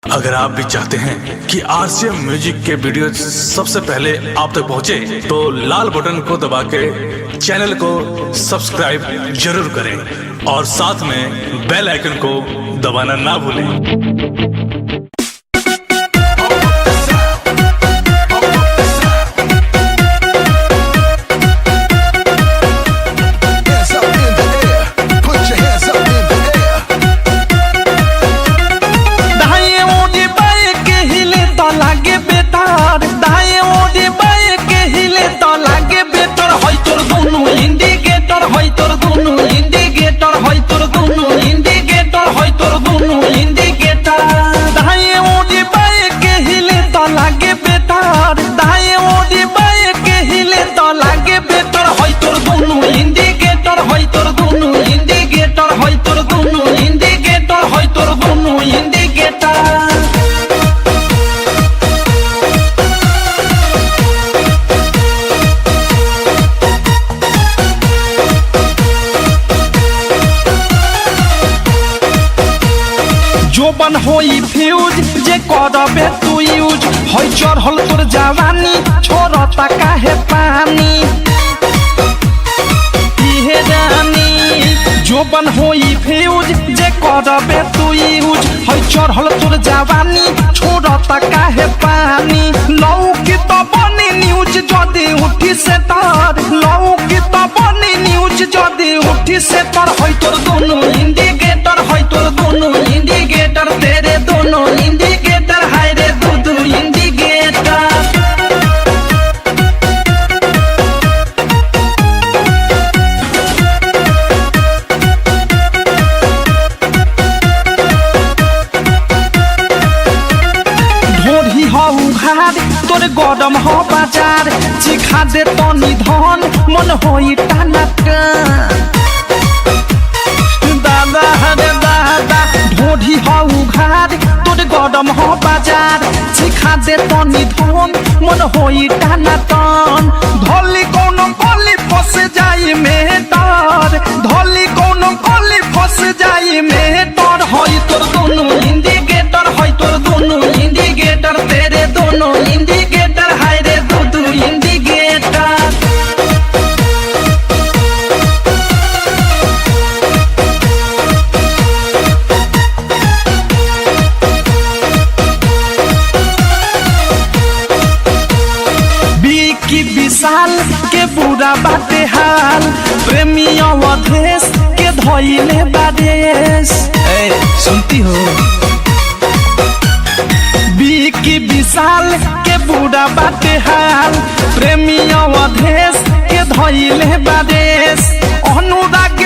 अगर आप भी चाहते हैं कि आरसीएम म्यूजिक के वीडियो सबसे पहले आप तक पहुंचे, तो लाल बटन को दबा के चैनल को सब्सक्राइब जरूर करें और साथ में बेल आइकन को दबाना ना भूलें। जोबन होई फ्यूज जे करबे तू यूज होई चढ़ल तोर जवानी छोड़ता काहे पानी इहे रानी। जोबन होई फ्यूज जे करबे तू यूज होई चढ़ल तोर जवानी छोड़ता काहे पानी। लौकी तो बनी न्यूज जदी उठी से तार, लौकी तो बनी न्यूज जदी उठी से तार। होई तोर दोनों इंडिकेटर, होई तोर दोनों इंडिकेटर, तेरे दोनों इंडिकेटर, हाय रे दो इंडिकेटर। ढोरी हो उघार तोर गरम हो बाजार, चिखा दे तनी धन मन होई टानाटा। दादा रे दादा ढोरी हो उघार तोर गरम हो बाजार, चिखा दे तनी धन मन होई टानाटन। धोली कोनो गली फंस जाई में तार, धोली कोनो गली फंस जाई में तार। होई तोर दोनों इंडिकेटर, होई तोर दोनों इंडिकेटर, तेरे दोनों इंडिकेटर, हाय रे दो इंडिकेटर। की विशाल के बुरा बाटे हाल, प्रेमी अवधेश के धोइले बादेश। सुनती हो की विशाल के बुरा बाटे हाल, प्रेमी अवधेश के धोइले बादेश। अनुराग